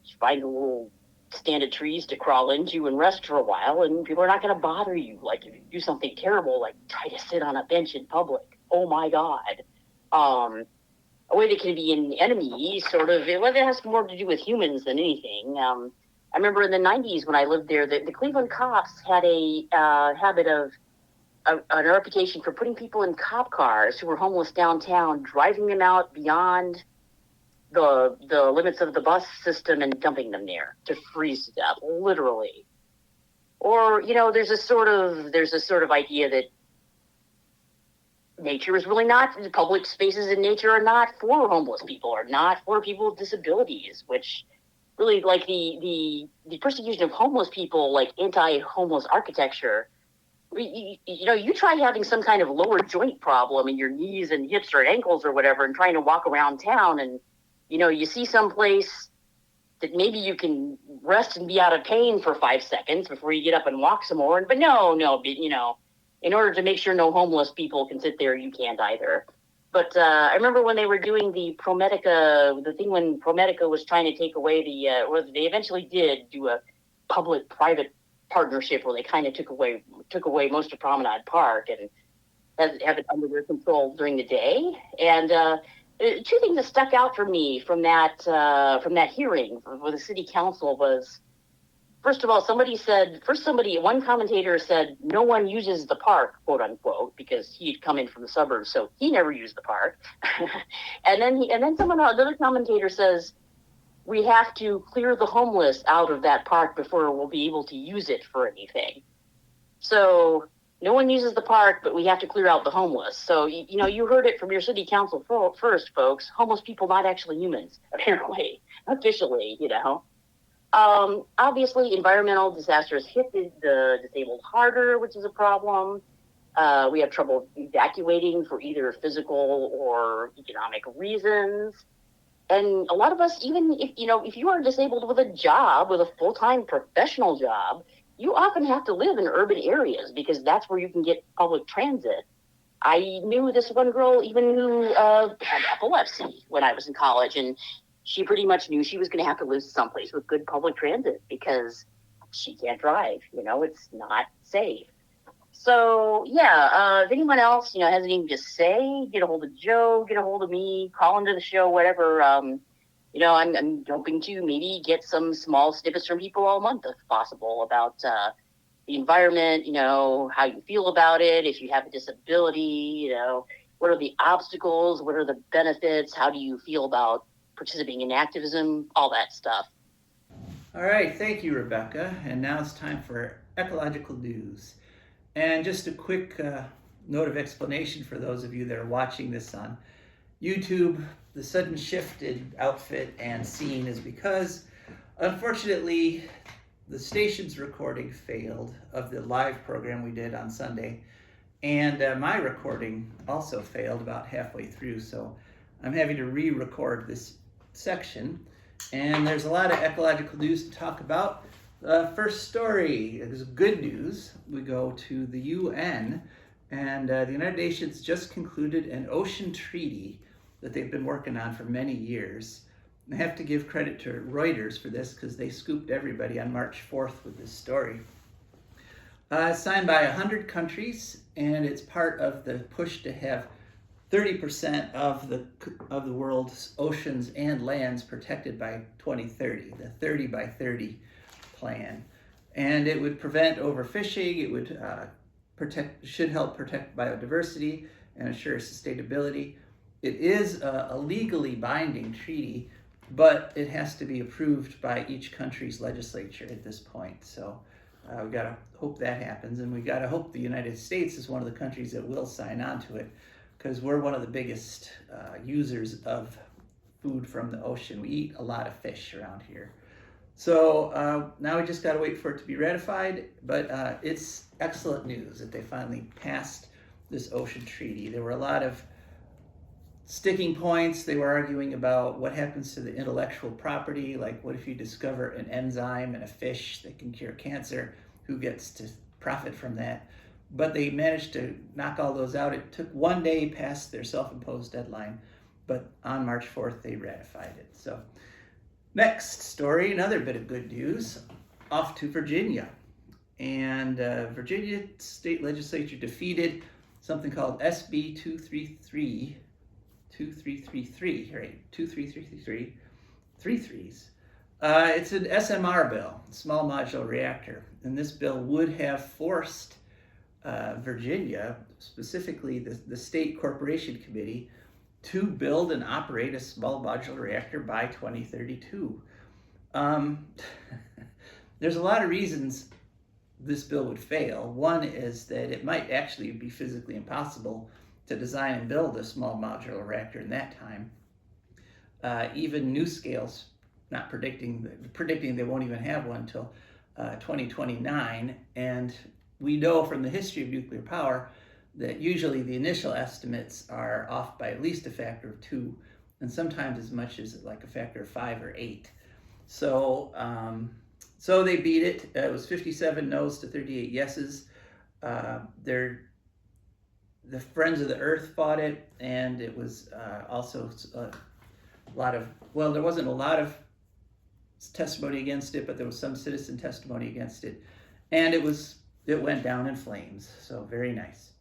C: you find a little stand of trees to crawl into and rest for a while, and people are not going to bother you. Like if you do something terrible, like try to sit on a bench in public. Oh my God. A way that can be an enemy, sort of. Well, it has more to do with humans than anything. I remember in the 90s when I lived there, the Cleveland cops had a habit of an reputation for putting people in cop cars who were homeless downtown, driving them out beyond the limits of the bus system and dumping them there to freeze to death, literally. Or, there's a sort of idea that nature is really not, public spaces in nature are not for homeless people, or not for people with disabilities, which really, like the persecution of homeless people, like anti-homeless architecture. You try having some kind of lower joint problem in your knees and hips or ankles or whatever, and trying to walk around town, and you see some place that maybe you can rest and be out of pain for 5 seconds before you get up and walk some more. But no, in order to make sure no homeless people can sit there, you can't either. But I remember when they were doing the when ProMedica was trying to take away they eventually did do a public-private partnership where they kind of took away most of Promenade Park and have it under their control during the day. And two things that stuck out for me from that hearing with the city council was, first of all, one commentator said no one uses the park, quote unquote, because he had come in from the suburbs, so he never used the park. and then another commentator says, we have to clear the homeless out of that park before we'll be able to use it for anything. So no one uses the park, but we have to clear out the homeless. So, you heard it from your city council first, folks. Homeless people, not actually humans, apparently, officially, Obviously, environmental disasters hit the disabled harder, which is a problem. We have trouble evacuating for either physical or economic reasons. And a lot of us, even if you are disabled with a full-time professional job, you often have to live in urban areas because that's where you can get public transit. I knew this one girl even who had epilepsy when I was in college, and she pretty much knew she was going to have to live someplace with good public transit because she can't drive. It's not safe. So, yeah, if anyone else, has anything to say, get a hold of Joe, get a hold of me, call into the show, whatever. I'm hoping to maybe get some small snippets from people all month, if possible, about the environment, how you feel about it, if you have a disability, what are the obstacles, what are the benefits, how do you feel about participating in activism, all that stuff.
A: All right, thank you, Rebecca. And now it's time for Ecological News. And just a quick note of explanation for those of you that are watching this on YouTube. The sudden shift in outfit and scene is because, unfortunately, the station's recording failed of the live program we did on Sunday. And my recording also failed about halfway through, so I'm having to re-record this section. And there's a lot of ecological news to talk about. First story is good news. We go to the UN, and the United Nations just concluded an ocean treaty that they've been working on for many years. I have to give credit to Reuters for this because they scooped everybody on March 4th with this story. Signed by 100 countries, and it's part of the push to have 30% of the world's oceans and lands protected by 2030, the 30 by 30 plan. And it would prevent overfishing, it would should help protect biodiversity and assure sustainability. It is a legally binding treaty, but it has to be approved by each country's legislature at this point. So we've got to hope that happens, and we've got to hope the United States is one of the countries that will sign on to it, because we're one of the biggest users of food from the ocean. We eat a lot of fish around here. So now we just got to wait for it to be ratified, but it's excellent news that they finally passed this ocean treaty. There were a lot of sticking points. They were arguing about what happens to the intellectual property, like what if you discover an enzyme in a fish that can cure cancer, who gets to profit from that? But they managed to knock all those out. It took one day past their self-imposed deadline, but on March 4th they ratified it. So next story, another bit of good news, off to Virginia. And Virginia state legislature defeated something called SB 2333, right, 23333, three threes. It's an SMR bill, small modular reactor, and this bill would have forced Virginia, specifically the State Corporation Committee, to build and operate a small modular reactor by 2032. There's a lot of reasons this bill would fail. One is that it might actually be physically impossible to design and build a small modular reactor in that time. Even NuScale's not predicting they won't even have one until 2029, and we know from the history of nuclear power that usually the initial estimates are off by at least a factor of 2, and sometimes as much as like a factor of 5 or 8. So so they beat it. It was 57 no's to 38 yeses. The Friends of the Earth fought it, and it was also a lot of, well, there wasn't a lot of testimony against it, but there was some citizen testimony against it, and it went down in flames. So very nice.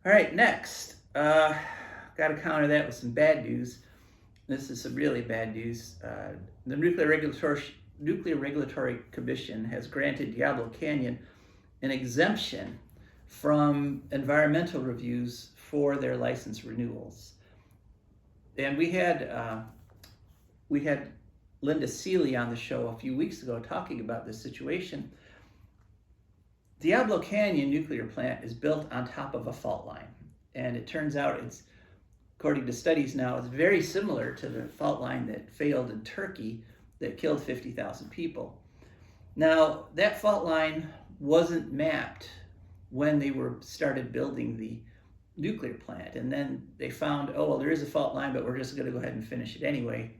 A: All right, next, got to counter that with some bad news. This is some really bad news. The Nuclear Regulatory Commission has granted Diablo Canyon an exemption from environmental reviews for their license renewals. And we had Linda Seeley on the show a few weeks ago talking about this situation. Diablo Canyon nuclear plant is built on top of a fault line, and it turns out it's, according to studies now, it's very similar to the fault line that failed in Turkey that killed 50,000 people. Now, that fault line wasn't mapped when they started building the nuclear plant, and then they found, oh, well, there is a fault line, but we're just going to go ahead and finish it anyway.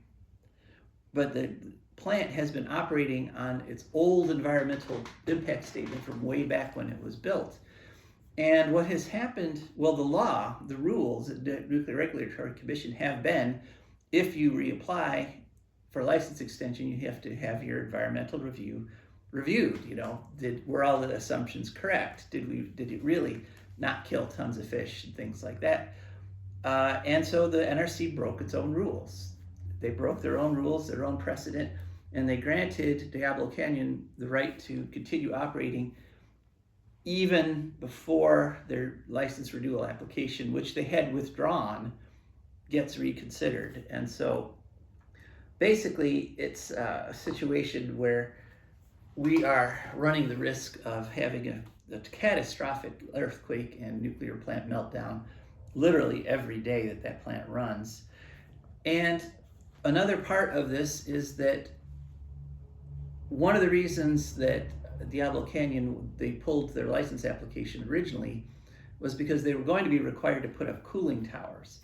A: But the plant has been operating on its old environmental impact statement from way back when it was built. And what has happened, well, the rules at the Nuclear Regulatory Commission have been, if you reapply for license extension, you have to have your environmental review reviewed. You know, were all the assumptions correct? Did it really not kill tons of fish and things like that? And so the NRC broke its own rules. They broke their own rules, their own precedent, and they granted Diablo Canyon the right to continue operating even before their license renewal application, which they had withdrawn, gets reconsidered. And so basically it's a situation where we are running the risk of having a catastrophic earthquake and nuclear plant meltdown literally every day that plant runs. And another part of this is that one of the reasons that Diablo Canyon, they pulled their license application originally, was because they were going to be required to put up cooling towers,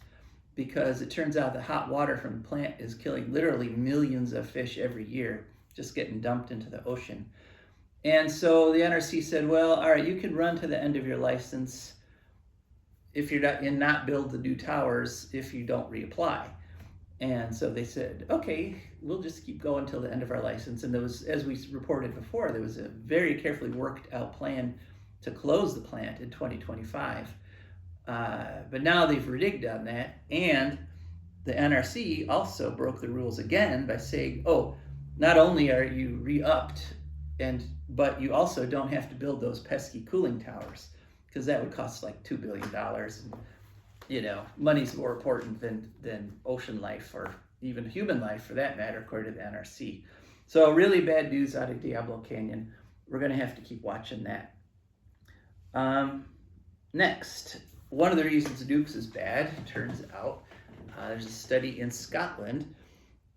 A: because it turns out the hot water from the plant is killing literally millions of fish every year, just getting dumped into the ocean. And so the NRC said, well, all right, you can run to the end of your license if you're not build the new towers if you don't reapply. And so they said, okay, we'll just keep going until the end of our license. And there was, as we reported before, there was a very carefully worked out plan to close the plant in 2025. But now they've reneged on that, and the NRC also broke the rules again by saying, oh, not only are you re-upped, but you also don't have to build those pesky cooling towers, because that would cost like $2 billion. Money's more important than ocean life, or even human life for that matter, according to the NRC. So really bad news out of Diablo Canyon. We're going to have to keep watching that. Next, one of the reasons nukes is bad, turns out, there's a study in Scotland,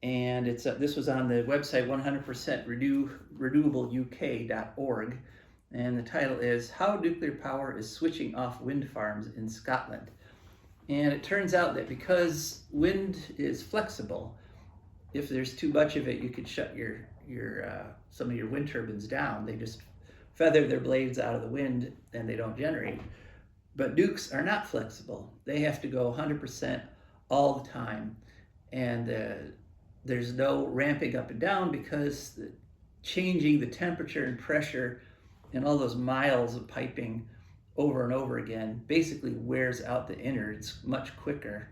A: and this was on the website 100%renewableuk.org, and the title is How Nuclear Power is Switching Off Wind Farms in Scotland. And it turns out that because wind is flexible, if there's too much of it, you could shut some of your wind turbines down. They just feather their blades out of the wind and they don't generate. But nukes are not flexible. They have to go 100% all the time. And there's no ramping up and down, because changing the temperature and pressure and all those miles of piping over and over again basically wears out the innards much quicker,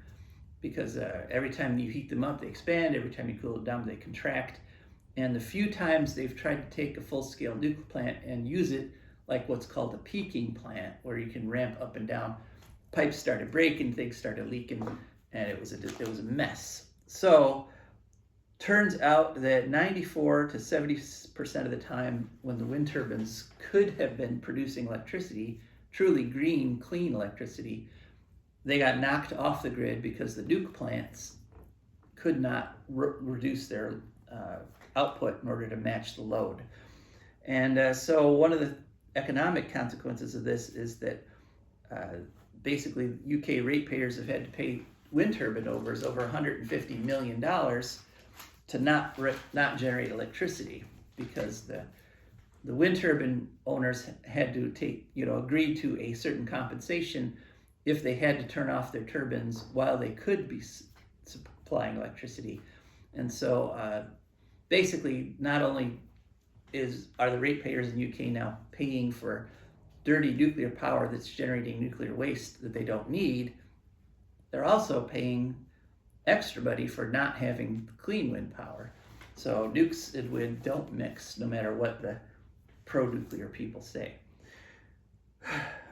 A: because every time you heat them up, they expand. Every time you cool them down, they contract. And the few times they've tried to take a full-scale nuclear plant and use it like what's called a peaking plant, where you can ramp up and down, pipes started breaking, things started leaking, and it was a mess. So turns out that 94 to 70% of the time when the wind turbines could have been producing electricity, truly green, clean electricity, they got knocked off the grid because the nuke plants could not reduce their output in order to match the load. And so one of the economic consequences of this is that basically UK ratepayers have had to pay wind turbine owners over $150 million to not generate electricity, because the wind turbine owners had to agree to a certain compensation if they had to turn off their turbines while they could be supplying electricity. And so basically, not only are the ratepayers in UK now paying for dirty nuclear power that's generating nuclear waste that they don't need, they're also paying extra money for not having clean wind power. So nukes and wind don't mix, no matter what the pro-nuclear people say.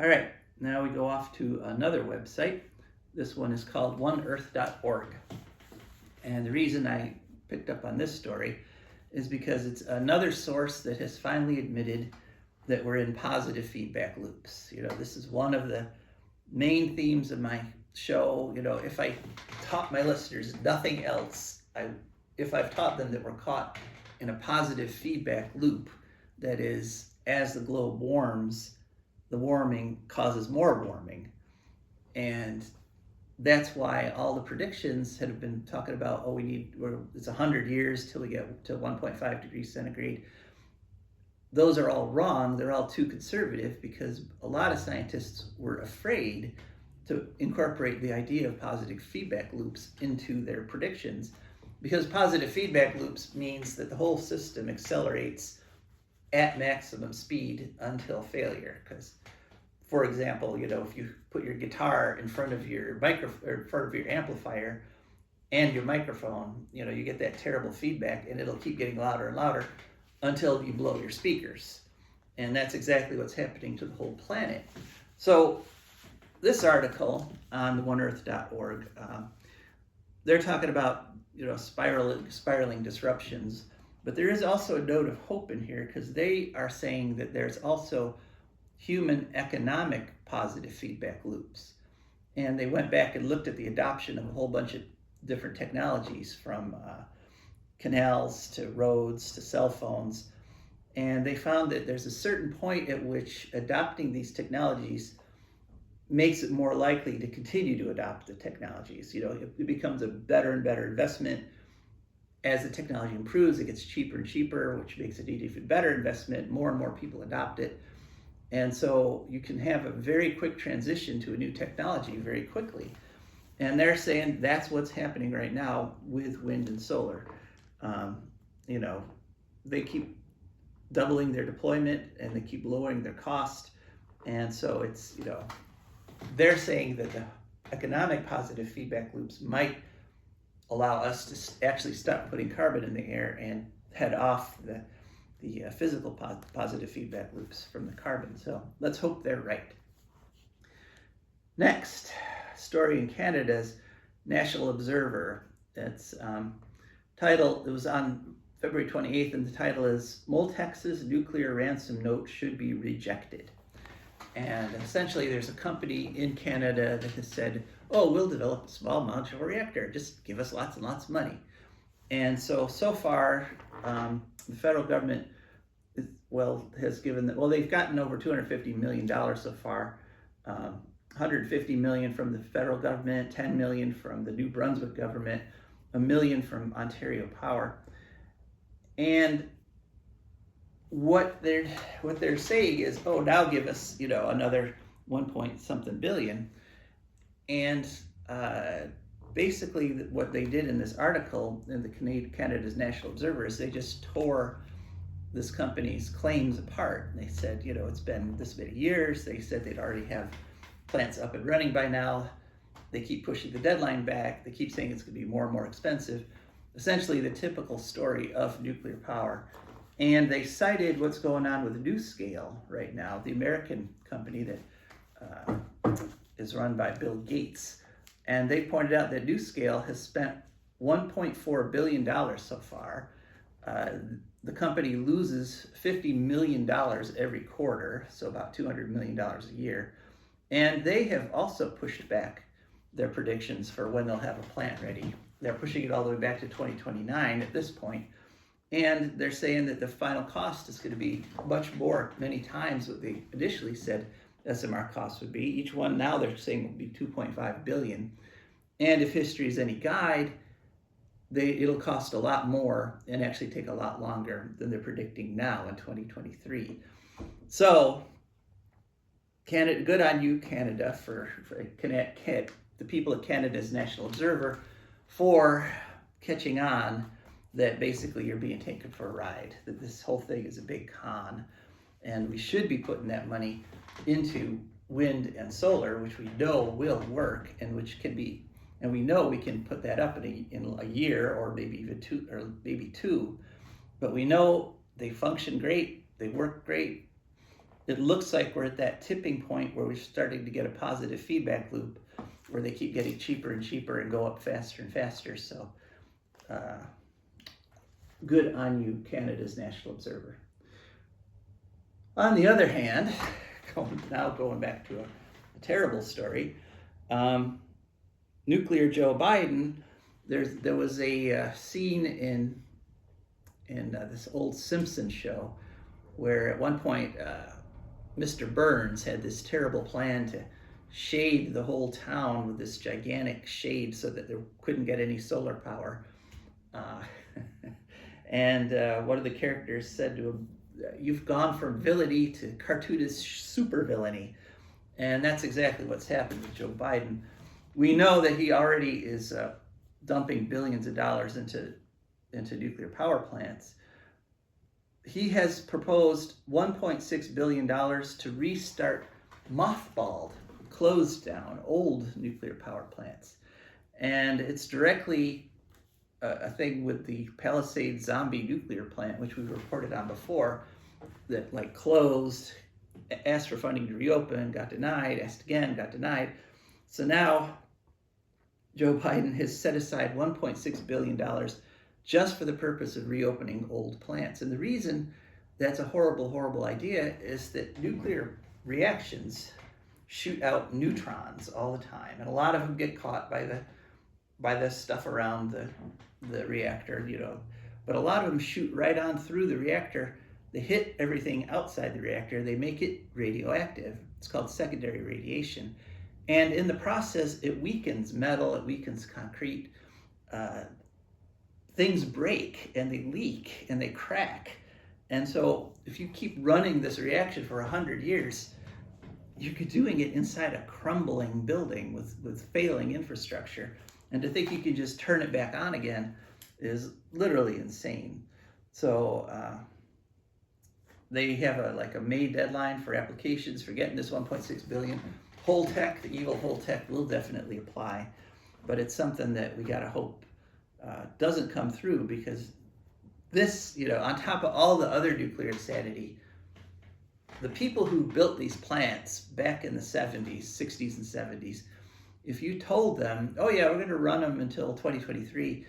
A: All right, now we go off to another website. This one is called oneearth.org. And the reason I picked up on this story is because it's another source that has finally admitted that we're in positive feedback loops. This is one of the main themes of my show. If I taught my listeners nothing else, if I've taught them that we're caught in a positive feedback loop, that is, as the globe warms, the warming causes more warming. And that's why all the predictions have been talking about, it's 100 years till we get to 1.5 degrees centigrade. Those are all wrong. They're all too conservative, because a lot of scientists were afraid to incorporate the idea of positive feedback loops into their predictions, because positive feedback loops means that the whole system accelerates at maximum speed until failure. Because, for example, if you put your guitar in front of your in front of your amplifier and your microphone, you get that terrible feedback, and it'll keep getting louder and louder until you blow your speakers. And that's exactly what's happening to the whole planet. So this article on the oneearth.org, they're talking about spiraling disruptions, but there is also a note of hope in here, because they are saying that there's also human economic positive feedback loops. And they went back and looked at the adoption of a whole bunch of different technologies, from canals to roads to cell phones. And they found that there's a certain point at which adopting these technologies makes it more likely to continue to adopt the technologies. It becomes a better and better investment. As the technology improves, it gets cheaper and cheaper, which makes it an even better investment. More and more people adopt it. And so you can have a very quick transition to a new technology very quickly. And they're saying that's what's happening right now with wind and solar. You know, they keep doubling their deployment and they keep lowering their cost. And so it's, you know, they're saying that the economic positive feedback loops might allow us to actually stop putting carbon in the air and head off the physical positive feedback loops from the carbon. So let's hope they're right. Next story in Canada's National Observer. It's title, it was on February 28th, and the title is Moltex's Nuclear Ransom Note Should Be Rejected. And essentially there's a company in Canada that has said, oh, we'll develop a small modular reactor, just give us lots and lots of money. And so far, the federal government has given, they've gotten over $250 million so far. 150 million from the federal government, 10 million from the New Brunswick government, $1 million from Ontario Power. And what they're saying is, oh, now give us, you know, another 1 point something billion. And basically what they did in this article in the Canada's National Observer is they just tore this company's claims apart. And they said, you know, it's been this many years. They said they'd already have plants up and running by now. They keep pushing the deadline back. They keep saying it's going to be more and more expensive. Essentially the typical story of nuclear power. And they cited what's going on with NuScale right now, the American company that is run by Bill Gates. And they pointed out that NuScale has spent $1.4 billion so far. The company loses $50 million every quarter, so about $200 million a year. And they have also pushed back their predictions for when they'll have a plant ready. They're pushing it all the way back to 2029 at this point. And they're saying that the final cost is going to be much more, many times what they initially said SMR costs would be. Each one now they're saying will be 2.5 billion. And if history is any guide, it'll cost a lot more and actually take a lot longer than they're predicting now in 2023. So Canada, good on you, Canada, for the people at Canada's National Observer for catching on that basically you're being taken for a ride, that this whole thing is a big con, and we should be putting that money into wind and solar, which we know will work, and which can be, and we know we can put that up in a year or maybe even two, but we know they function great, they work great. It looks like we're at that tipping point where we're starting to get a positive feedback loop where they keep getting cheaper and cheaper and go up faster and faster. So good on you, Canada's National Observer. On the other hand, going back to a terrible story, nuclear Joe Biden, there was a scene in this old Simpsons show where at one point Mr. Burns had this terrible plan to shade the whole town with this gigantic shade so that there couldn't get any solar power. And one of the characters said to him, "You've gone from villainy to cartoonist super villainy." And that's exactly what's happened with Joe Biden. We know that he already is dumping billions of dollars into nuclear power plants. He has proposed $1.6 billion to restart mothballed, closed down, old nuclear power plants. And it's directly a thing with the Palisades zombie nuclear plant, which we reported on before, that like closed, asked for funding to reopen, got denied, asked again, got denied. So now Joe Biden has set aside $1.6 billion just for the purpose of reopening old plants. And the reason that's a horrible, horrible idea is that nuclear reactions shoot out neutrons all the time. And a lot of them get caught by the stuff around the reactor, you know. But a lot of them shoot right on through the reactor. They hit everything outside the reactor. They make it radioactive. It's called secondary radiation. And in the process, it weakens metal, it weakens concrete. Things break and they leak and they crack. And so if you keep running this reaction for 100 years, you're doing it inside a crumbling building with failing infrastructure. And to think you can just turn it back on again is literally insane. So they have a May deadline for applications for getting this 1.6 billion. Holtec, the evil Holtec, will definitely apply, but it's something that we gotta hope doesn't come through, because this, on top of all the other nuclear insanity, the people who built these plants back in the 70s, 60s and 70s, if you told them, oh yeah, we're gonna run them until 2023,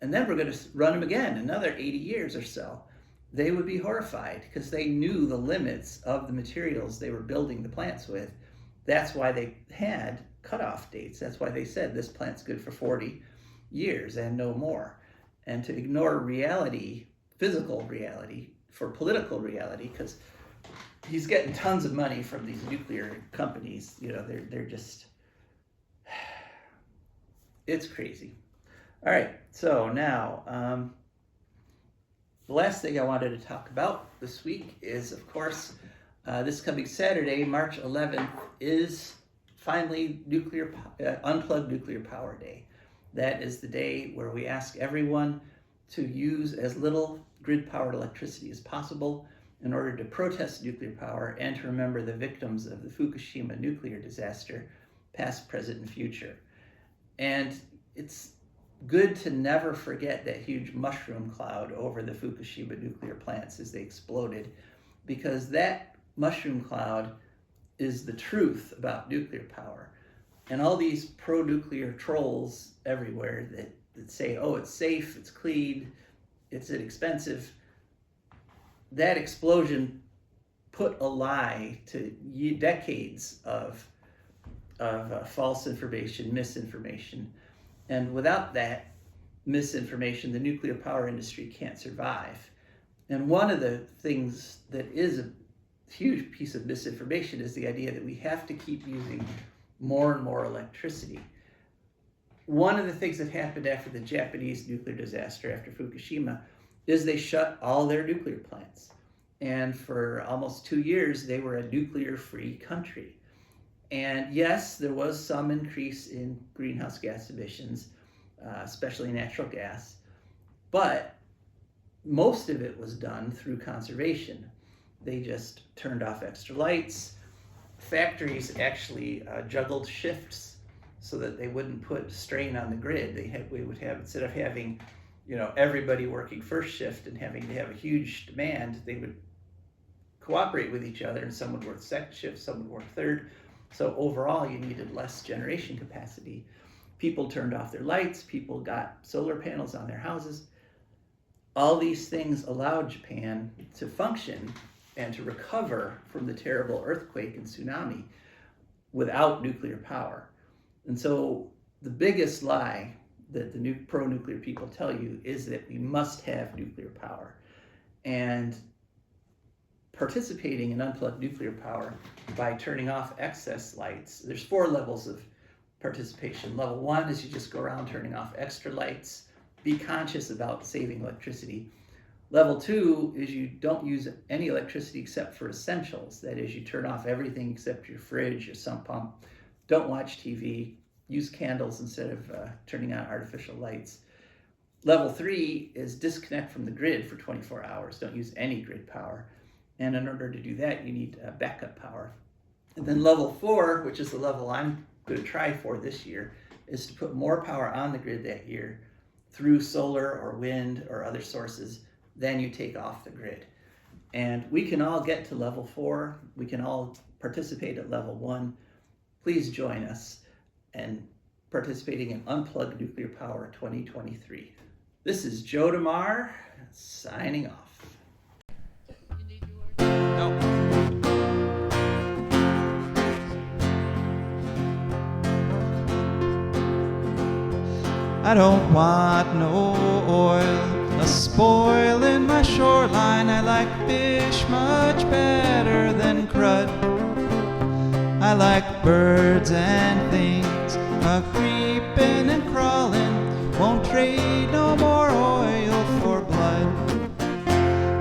A: and then we're gonna run them again another 80 years or so, they would be horrified, because they knew the limits of the materials they were building the plants with. That's why they had cutoff dates. That's why they said this plant's good for 40 years and no more. And to ignore reality, physical reality, for political reality, because he's getting tons of money from these nuclear companies. They're just, it's crazy. All right, so now, the last thing I wanted to talk about this week is, of course, this coming Saturday, March 11th, is finally Unplugged Nuclear Power Day. That is the day where we ask everyone to use as little grid-powered electricity as possible in order to protest nuclear power and to remember the victims of the Fukushima nuclear disaster, past, present, and future. And it's good to never forget that huge mushroom cloud over the Fukushima nuclear plants as they exploded, because that mushroom cloud is the truth about nuclear power. And all these pro-nuclear trolls everywhere that say, oh, it's safe, it's clean, it's inexpensive, that explosion put a lie to decades of false information, misinformation. And without that misinformation, the nuclear power industry can't survive. And one of the things that is a huge piece of misinformation is the idea that we have to keep using more and more electricity. One of the things that happened after the Japanese nuclear disaster, after Fukushima, is they shut all their nuclear plants. And for almost 2 years, they were a nuclear-free country. And yes, there was some increase in greenhouse gas emissions, especially natural gas, but most of it was done through conservation. They just turned off extra lights. Factories actually juggled shifts so that they wouldn't put strain on the grid. We would have, instead of having, everybody working first shift and having to have a huge demand, they would cooperate with each other, and some would work second shift, some would work third. So overall, you needed less generation capacity. People turned off their lights, people got solar panels on their houses. All these things allowed Japan to function and to recover from the terrible earthquake and tsunami without nuclear power. And so the biggest lie that the pro-nuclear people tell you is that we must have nuclear power. And participating in unplugged nuclear power by turning off excess lights, there's 4 levels of participation. Level 1 is you just go around turning off extra lights. Be conscious about saving electricity. Level 2 is you don't use any electricity except for essentials. That is, you turn off everything except your fridge, your sump pump. Don't watch TV. Use candles instead of turning on artificial lights. Level 3 is disconnect from the grid for 24 hours. Don't use any grid power. And in order to do that, you need backup power. And then level 4, which is the level I'm going to try for this year, is to put more power on the grid that year through solar or wind or other sources than you take off the grid. And we can all get to level 4. We can all participate at level 1. Please join us in participating in Unplugged Nuclear Power 2023. This is Joe DeMare signing off.
D: I don't want no oil, a spoiling my shoreline. I like fish much better than crud. I like birds and things a-creeping and crawling. Won't trade no more oil for blood.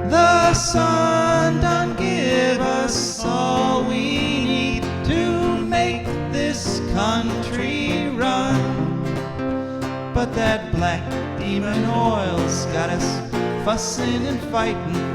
D: The sun done give us all we need to black demon oil's got us fussing and fighting